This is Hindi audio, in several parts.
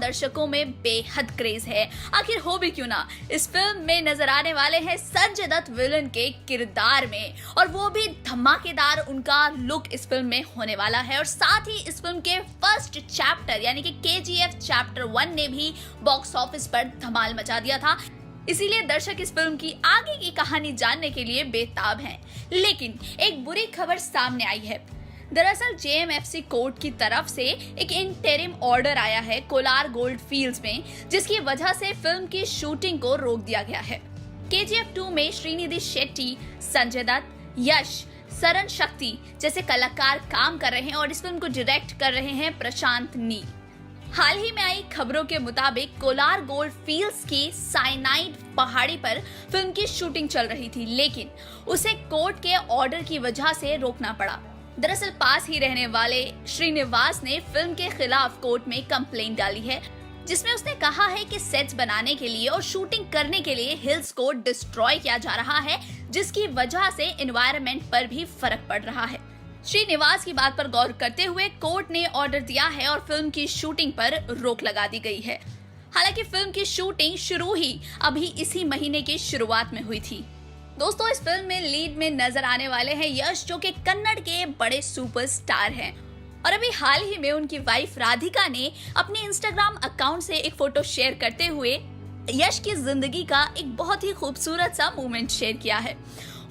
दर्शकों में बेहद क्रेज है। आखिर हो भी क्यों ना, इस फिल्म में नजर आने वाले हैं संजय दत्त विलन के किरदार में, और वो भी धमाकेदार उनका लुक इस फिल्म में होने वाला है। और साथ ही इस फिल्म के फर्स्ट चैप्टर यानी कि KGF चैप्टर 1 ने भी बॉक्स ऑफिस पर धमाल मचा दिया था। इसीलिए दर्शक इस फिल्म की आगे की कहानी जानने के लिए बेताब हैं। लेकिन एक बुरी खबर सामने आई है। दरअसल JMFC कोर्ट की तरफ से एक इंटरिम ऑर्डर आया है कोलार गोल्ड फील्ड्स में, जिसकी वजह से फिल्म की शूटिंग को रोक दिया गया है। KGF 2 में श्रीनिधि शेट्टी, संजय दत्त, यश, सरन शक्ति जैसे कलाकार काम कर रहे हैं और इस फिल्म को डायरेक्ट कर रहे हैं प्रशांत नी। हाल ही में आई खबरों के मुताबिक कोलार गोल्ड फील्ड्स की साइनाइड पहाड़ी पर फिल्म की शूटिंग चल रही थी, लेकिन उसे कोर्ट के ऑर्डर की वजह से रोकना पड़ा। दरअसल पास ही रहने वाले श्रीनिवास ने फिल्म के खिलाफ कोर्ट में कंप्लेंट डाली है, जिसमें उसने कहा है कि सेट्स बनाने के लिए और शूटिंग करने के लिए हिल्स को डिस्ट्रॉय किया जा रहा है, जिसकी वजह से एनवायरनमेंट पर भी फर्क पड़ रहा है। श्रीनिवास की बात पर गौर करते हुए कोर्ट ने ऑर्डर दिया है और फिल्म की शूटिंग पर रोक लगा दी गई है। हालांकि फिल्म की शूटिंग शुरू ही अभी इसी महीने की शुरुआत में हुई थी। दोस्तों, इस फिल्म में लीड में नजर आने वाले हैं यश, जो कि कन्नड़ के बड़े सुपरस्टार हैं। और अभी हाल ही में उनकी वाइफ राधिका ने अपने इंस्टाग्राम अकाउंट से एक फोटो शेयर करते हुए यश की जिंदगी का एक बहुत ही खूबसूरत सा मोमेंट शेयर किया है।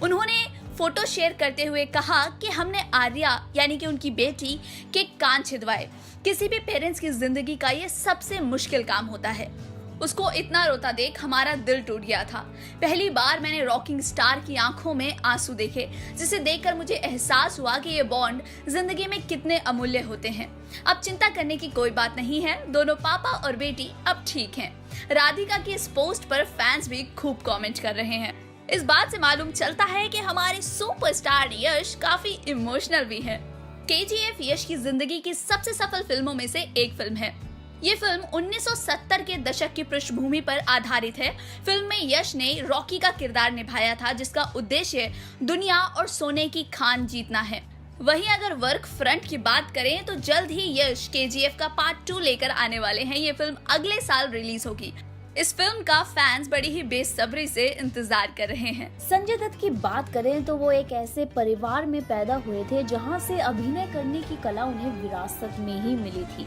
उन्होंने फोटो शेयर करते हुए कहा कि हमने आर्या यानी कि उनकी बेटी के कान छिदवाए। किसी भी पेरेंट्स की जिंदगी का ये सबसे मुश्किल काम होता है। उसको इतना रोता देख हमारा दिल टूट गया था। पहली बार मैंने रॉकिंग स्टार की आंखों में आंसू देखे, जिसे देखकर मुझे एहसास हुआ कि ये बॉन्ड जिंदगी में कितने अमूल्य होते हैं। अब चिंता करने की कोई बात नहीं है, दोनों पापा और बेटी अब ठीक हैं। राधिका की इस पोस्ट पर फैंस भी खूब कमेंट कर रहे हैं। इस बात से मालूम चलता है कि हमारे सुपरस्टार यश काफी इमोशनल भी है। KGF यश की जिंदगी की सबसे सफल फिल्मों में से एक फिल्म है। ये फिल्म 1970 के दशक की पृष्ठभूमि पर आधारित है। फिल्म में यश ने रॉकी का किरदार निभाया था, जिसका उद्देश्य दुनिया और सोने की खान जीतना है। वहीं अगर वर्क फ्रंट की बात करें तो जल्द ही यश KGF का पार्ट 2 लेकर आने वाले हैं। ये फिल्म अगले साल रिलीज होगी। इस फिल्म का फैंस बड़ी ही बेसब्री से इंतजार कर रहे हैं। संजय दत्त की बात करें तो वो एक ऐसे परिवार में पैदा हुए थे जहां से अभिनय करने की कला उन्हें विरासत में ही मिली थी।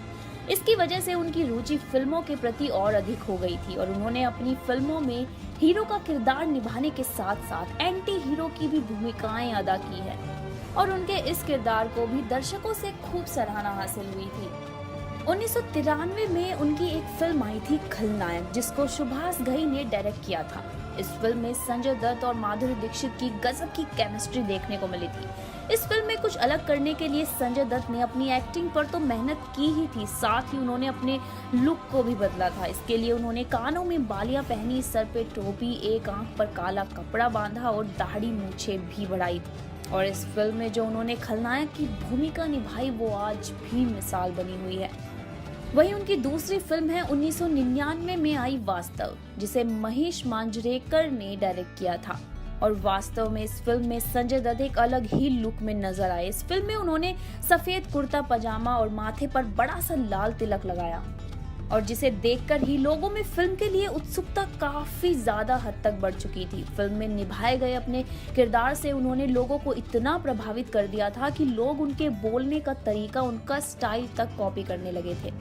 इसकी वजह से उनकी रुचि फिल्मों के प्रति और अधिक हो गई थी और उन्होंने अपनी फिल्मों में हीरो का किरदार निभाने के साथ साथ एंटी हीरो की भी भूमिकाएं अदा की है और उनके इस किरदार को भी दर्शकों से खूब सराहना हासिल हुई थी। 1993 में उनकी एक फिल्म आई थी खलनायक, जिसको सुभाष घई ने डायरेक्ट किया था। इस फिल्म में संजय दत्त और माधुरी दीक्षित की गजब की केमिस्ट्री देखने को मिली थी। इस फिल्म में कुछ अलग करने के लिए संजय दत्त ने अपनी एक्टिंग पर तो मेहनत की ही थी, साथ ही उन्होंने अपने लुक को भी बदला था। इसके लिए उन्होंने कानों में बालियां पहनी, सर पे टोपी, एक आंख पर काला कपड़ा बांधा और दाढ़ी मूछें भी बढ़ाई थी। और इस फिल्म में जो उन्होंने खलनायक की भूमिका निभाई वो आज भी मिसाल बनी हुई है। वहीं उनकी दूसरी फिल्म है 1999 में आई वास्तव, जिसे महेश मांजरेकर ने डायरेक्ट किया था। और वास्तव में इस फिल्म में संजय दत्त एक अलग ही लुक में नजर आए। इस फिल्म में उन्होंने सफेद कुर्ता पजामा और माथे पर बड़ा सा लाल तिलक लगाया और जिसे देखकर ही लोगों में फिल्म के लिए उत्सुकता काफी ज्यादा हद तक बढ़ चुकी थी। फिल्म में निभाए गए अपने किरदार से उन्होंने लोगों को इतना प्रभावित कर दिया था कि लोग उनके बोलने का तरीका, उनका स्टाइल तक कॉपी करने लगे थे।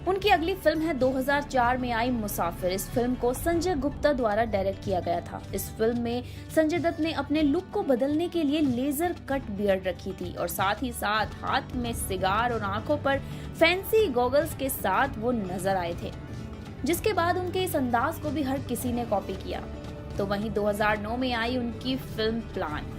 उनकी अगली फिल्म है 2004 में आई मुसाफिर। इस फिल्म को संजय गुप्ता द्वारा डायरेक्ट किया गया था। इस फिल्म में संजय दत्त ने अपने लुक को बदलने के लिए लेजर कट बियर्ड रखी थी और साथ ही साथ हाथ में सिगार और आंखों पर फैंसी गॉगल्स के साथ वो नजर आए थे, जिसके बाद उनके इस अंदाज को भी हर किसी ने कॉपी किया। तो वहीं 2009 में आई उनकी फिल्म प्लान।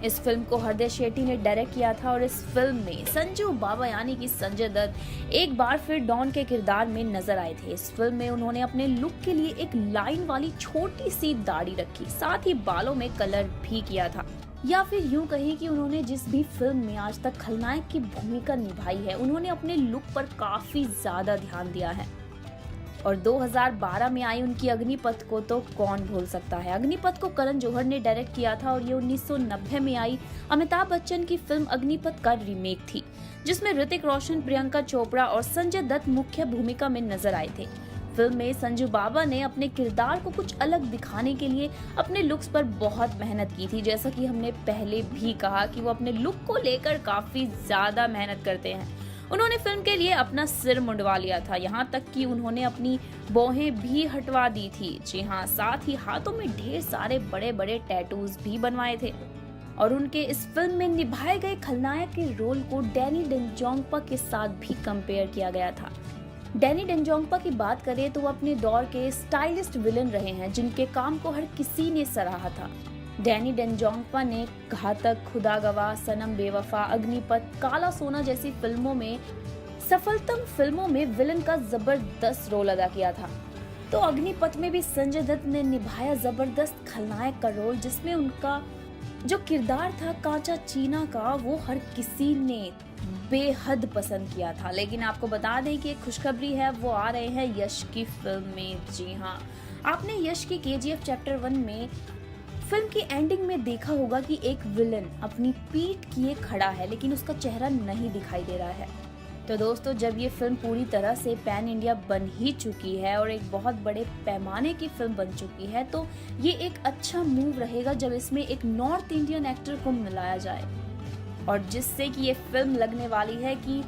इस फिल्म को हृदय शेट्टी ने डायरेक्ट किया था और इस फिल्म में संजू बाबा यानी कि संजय दत्त एक बार फिर डॉन के किरदार में नजर आए थे। इस फिल्म में उन्होंने अपने लुक के लिए एक लाइन वाली छोटी सी दाढ़ी रखी, साथ ही बालों में कलर भी किया था। या फिर यूं कहें कि उन्होंने जिस भी फिल्म में आज तक खलनायक की भूमिका निभाई है, उन्होंने अपने लुक पर काफी ज्यादा ध्यान दिया है। और 2012 में आई उनकी अग्निपथ को तो कौन भूल सकता है। अग्निपथ को करण जौहर ने डायरेक्ट किया था और ये 1990 में आई अमिताभ बच्चन की फिल्म अग्निपथ का रीमेक थी, जिसमें ऋतिक रोशन, प्रियंका चोपड़ा और संजय दत्त मुख्य भूमिका में नजर आए थे। फिल्म में संजू बाबा ने अपने किरदार को कुछ अलग दिखाने के लिए अपने लुक्स पर बहुत मेहनत की थी। जैसा कि हमने पहले भी कहा कि वो अपने लुक को लेकर काफी ज्यादा मेहनत करते हैं। उन्होंने फिल्म के लिए अपना सिर मुंडवा लिया था, यहाँ तक कि उन्होंने अपनी भौहें भी हटवा दी थी। जी हाँ, साथ ही हाथों में ढेर सारे बड़े बड़े टैटूज भी बनवाए थे। और उनके इस फिल्म में निभाए गए खलनायक के रोल को डैनी डेंजोंगपा के साथ भी कंपेयर किया गया था। डैनी डेंजोंगपा की बात करें तो वो अपने दौर के स्टाइलिस्ट विलन रहे हैं, जिनके काम को हर किसी ने सराहा था। डैनी डेंजोंगपा ने घातक, खुदा गवाह, सनम बेवफा, अग्निपथ, काला सोना जैसी फिल्मों में सफलतम फिल्मों में विलन का जबरदस्त रोल अदा किया था। तो अग्निपथ में भी संजय दत्त ने निभाया जबरदस्त खलनायक का रोल, जिसमें उनका जो किरदार था कांचा चीना का, वो हर किसी ने बेहद पसंद किया था। लेकिन आपको बता दें कि एक खुशखबरी है, वो आ रहे हैं यश की फिल्म में। जी हाँ, आपने यश की KGF चैप्टर 1 में फिल्म की एंडिंग में देखा होगा कि एक विलन अपनी पीठ किए खड़ा है, लेकिन उसका चेहरा नहीं दिखाई दे रहा है। तो दोस्तों, जब ये फिल्म पूरी तरह से पैन इंडिया बन ही चुकी है और एक बहुत बड़े पैमाने की फिल्म बन चुकी है, तो ये एक अच्छा मूव रहेगा जब इसमें एक नॉर्थ इंडियन एक्टर को मिलाया जाए, और जिससे कि ये फिल्म लगने वाली है कि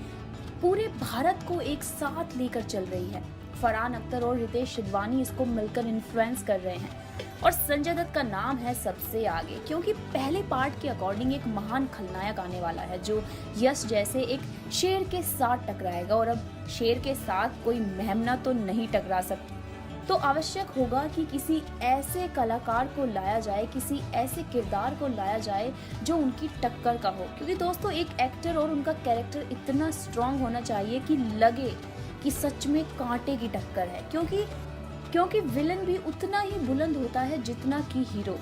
पूरे भारत को एक साथ लेकर चल रही है। फरहान अख्तर और रितेश सिधवानी इसको मिलकर इन्फ्लुएंस कर रहे हैं, और संजय दत्त का नाम है सबसे आगे, क्योंकि पहले पार्ट के अकॉर्डिंग एक महान खलनायक आने वाला है जो यश जैसे एक शेर के साथ टकराएगा। और अब शेर के साथ कोई मेमना तो नहीं टकरा सकती, तो आवश्यक होगा कि किसी ऐसे कलाकार को लाया जाए, किसी ऐसे किरदार को लाया जाए जो उनकी टक्कर का हो। क्योंकि दोस्तों, एक एक्टर और उनका कैरेक्टर इतना स्ट्रांग होना चाहिए कि लगे कि सच में कांटे की टक्कर है, क्योंकि विलन भी उतना ही बुलंद होता है जितना कि हीरो।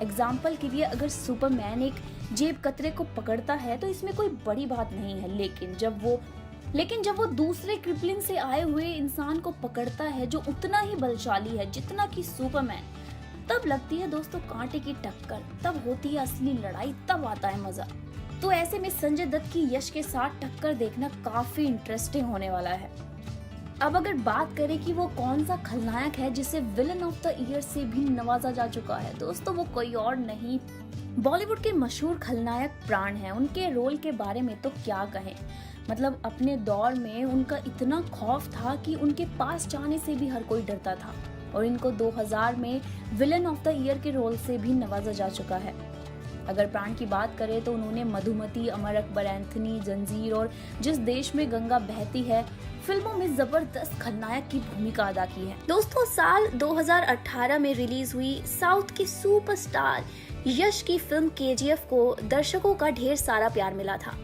एग्जाम्पल के लिए, अगर सुपरमैन एक जेब कतरे को पकड़ता है तो इसमें कोई बड़ी बात नहीं है, लेकिन जब वो दूसरे क्रिप्लिन से आए हुए इंसान को पकड़ता है जो उतना ही बलशाली है जितना कि सुपरमैन, तब लगती है दोस्तों कांटे की टक्कर, तब होती है असली लड़ाई, तब आता है मजा। तो ऐसे में संजय दत्त की यश के साथ टक्कर देखना काफी इंटरेस्टिंग होने वाला है। अब अगर बात करें कि वो कौन सा खलनायक है जिसे विलन ऑफ द ईयर से भी नवाजा जा चुका है, दोस्तों वो कोई और नहीं, बॉलीवुड के मशहूर खलनायक प्राण हैं। उनके रोल के बारे में तो क्या कहें, मतलब अपने दौर में उनका इतना खौफ था कि उनके पास जाने से भी हर कोई डरता था, और इनको 2000 में विलन ऑफ द ईयर के रोल से भी नवाजा जा चुका है। अगर प्राण की बात करें तो उन्होंने मधुमती, अमर अकबर एंथनी, जंजीर और जिस देश में गंगा बहती है फिल्मों में जबरदस्त खलनायक की भूमिका अदा की है। दोस्तों, साल 2018 में रिलीज हुई साउथ के सुपरस्टार यश की फिल्म KGF को दर्शकों का ढेर सारा प्यार मिला था।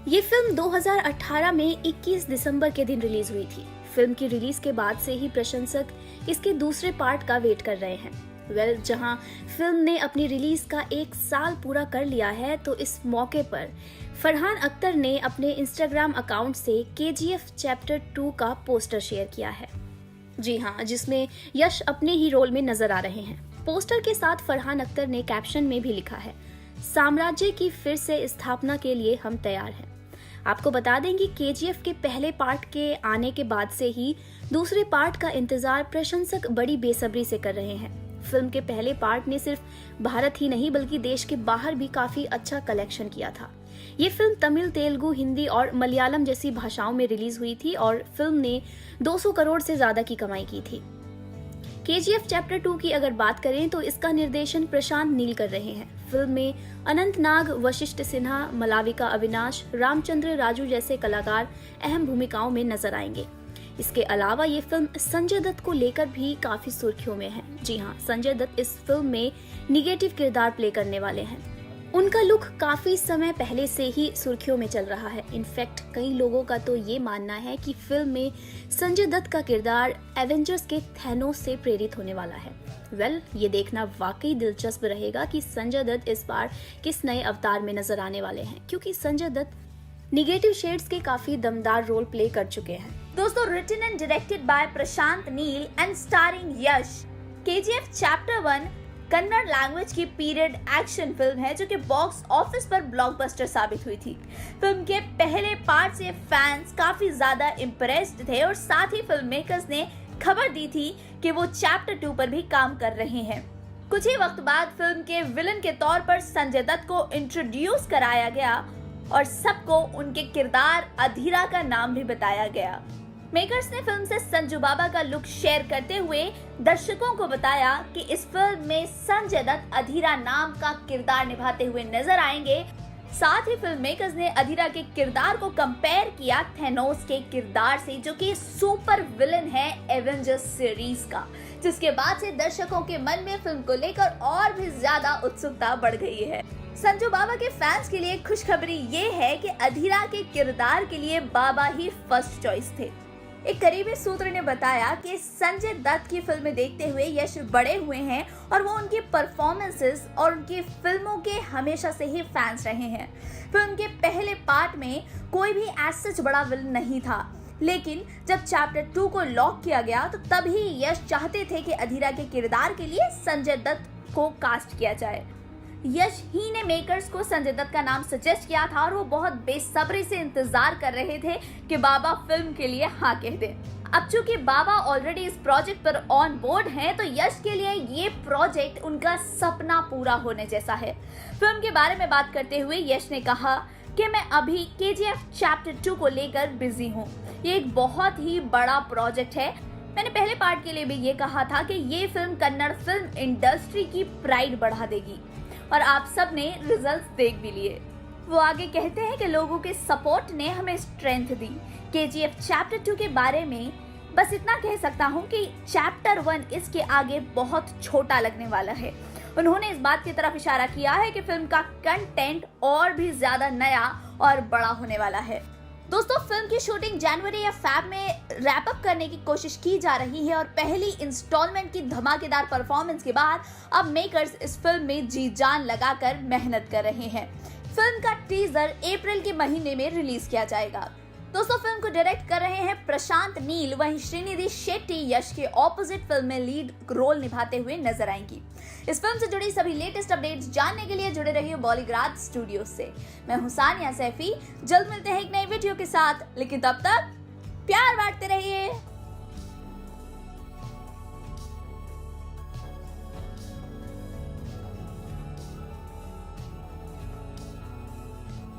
ये फिल्म 2018 में 21 दिसंबर के दिन रिलीज हुई थी। फिल्म की रिलीज के बाद से ही प्रशंसक इसके दूसरे पार्ट का वेट कर रहे हैं। जहां फिल्म ने अपनी रिलीज का 1 साल पूरा कर लिया है, तो इस मौके पर फरहान अख्तर ने अपने इंस्टाग्राम अकाउंट से KGF चैप्टर 2 का पोस्टर शेयर किया है। जी हाँ, जिसमें यश अपने ही रोल में नजर आ रहे हैं। पोस्टर के साथ फरहान अख्तर ने कैप्शन में भी लिखा है, साम्राज्य की फिर से स्थापना के लिए हम तैयार हैं। आपको बता दें कि KGF के पहले पार्ट के आने के बाद से ही दूसरे पार्ट का इंतजार प्रशंसक बड़ी बेसब्री से कर रहे हैं। फिल्म के पहले पार्ट ने सिर्फ भारत ही नहीं बल्कि देश के बाहर भी काफी अच्छा कलेक्शन किया था। ये फिल्म तमिल, तेलुगु, हिंदी और मलयालम जैसी भाषाओं में रिलीज हुई थी और फिल्म ने 200 करोड़ से ज्यादा की कमाई की थी। KGF चैप्टर 2 की अगर बात करें तो इसका निर्देशन प्रशांत नील कर रहे हैं। फिल्म में अनंत नाग, वशिष्ठ सिन्हा, मलाविका अविनाश, रामचंद्र राजू जैसे कलाकार अहम भूमिकाओं में नजर आएंगे। इसके अलावा ये फिल्म संजय दत्त को लेकर भी काफी सुर्खियों में है। जी हाँ, संजय दत्त इस फिल्म में निगेटिव किरदार प्ले करने वाले हैं। उनका लुक काफी समय पहले से ही सुर्खियों में चल रहा है। इनफैक्ट कई लोगों का तो ये मानना है कि फिल्म में संजय दत्त का किरदार एवेंजर्स के थैनोस से प्रेरित होने वाला है। ये देखना वाकई दिलचस्प रहेगा कि संजय दत्त इस बार किस नए अवतार में नजर आने वाले हैं, क्योंकि संजय दत्त निगेटिव शेड्स के काफी दमदार रोल प्ले कर चुके हैं। दोस्तों, written and directed by Prashanth Neel and starring Yash, KGF chapter 1 Kannada language की पीरियड एक्शन फिल्म है जो कि बॉक्स ऑफिस पर ब्लॉकबस्टर साबित हुई थी। फिल्म के पहले पार्ट से फैंस काफी ज्यादा इम्प्रेस्ड थे और साथ ही फिल्म मेकर्स ने खबर दी थी कि वो चैप्टर 2 पर भी काम कर रहे हैं। कुछ ही वक्त बाद फिल्म के विलन के तौर पर संजय दत्त को इंट्रोड्यूस कराया गया और सबको उनके किरदार अधीरा का नाम भी बताया गया। मेकर्स ने फिल्म से संजू बाबा का लुक शेयर करते हुए दर्शकों को बताया कि इस फिल्म में संजय दत्त अधीरा नाम का किरदार निभाते हुए नजर आएंगे। साथ ही फिल्म मेकर्स ने अधीरा के किरदार को कंपेयर किया थेनोस के किरदार से, जो कि सुपर विलन है एवेंजर्स सीरीज का, जिसके बाद से दर्शकों के मन में फिल्म को लेकर और भी ज्यादा उत्सुकता बढ़ गई है। संजू बाबा के फैंस के लिए खुशखबरी ये है कि अधीरा के किरदार के लिए बाबा ही फर्स्ट चॉइस थे। एक करीबी सूत्र ने बताया कि संजय दत्त की फिल्में देखते हुए यश बड़े हुए हैं और वो उनकी परफॉर्मेंसेस और उनकी फिल्मों के हमेशा से ही फैंस रहे हैं। फिल्म के पहले पार्ट में कोई भी ऐसा सच बड़ा विलन नहीं था, लेकिन जब चैप्टर 2 को लॉक किया गया तो तभी यश चाहते थे कि अधीरा के किरदार के लिए संजय दत्त को कास्ट किया जाए। यश ही ने मेकर्स को संजय दत्त का नाम सजेस्ट किया था और वो बहुत बेसब्री से इंतजार कर रहे थे कि बाबा फिल्म के लिए हाँ कह दें। अब चूंकि बाबा ऑलरेडी इस प्रोजेक्ट पर ऑन बोर्ड हैं, तो यश के लिए ये प्रोजेक्ट उनका सपना पूरा होने जैसा है। फिल्म के बारे में बात करते हुए यश ने कहा कि मैं अभी KGF चैप्टर 2 को लेकर बिजी हूँ। ये एक बहुत ही बड़ा प्रोजेक्ट है। मैंने पहले पार्ट के लिए भी ये कहा था कि ये फिल्म कन्नड़ फिल्म इंडस्ट्री की प्राइड बढ़ा देगी और आप सब ने रिजल्ट्स देख भी लिए। वो आगे कहते हैं कि लोगों के सपोर्ट ने हमें स्ट्रेंथ दी। KGF चैप्टर 2 के बारे में बस इतना कह सकता हूँ कि चैप्टर 1 इसके आगे बहुत छोटा लगने वाला है। उन्होंने इस बात की तरफ इशारा किया है कि फिल्म का कंटेंट और भी ज्यादा नया और बड़ा होने वाला है। दोस्तों, फिल्म की शूटिंग जनवरी या फेब में रैप अप करने की कोशिश की जा रही है और पहली इंस्टॉलमेंट की धमाकेदार परफॉर्मेंस के बाद अब मेकर्स इस फिल्म में जी जान लगाकर मेहनत कर रहे हैं। फिल्म का टीजर अप्रैल के महीने में रिलीज किया जाएगा। दोस्तों, फिल्म को डायरेक्ट कर रहे हैं प्रशांत नील, वहीं श्रीनिधि शेट्टी यश के ऑपोजिट फिल्म में लीड रोल निभाते हुए नजर आएंगी। इस फिल्म से जुड़ी सभी लेटेस्ट अपडेट्स जानने के लिए जुड़े रहिए बॉलीग्राज स्टूडियो से। मैं हूं सानिया सैफी। जल्द मिलते हैं एक नई वीडियो के साथ, लेकिन तब तक प्यार बांटते रहिए।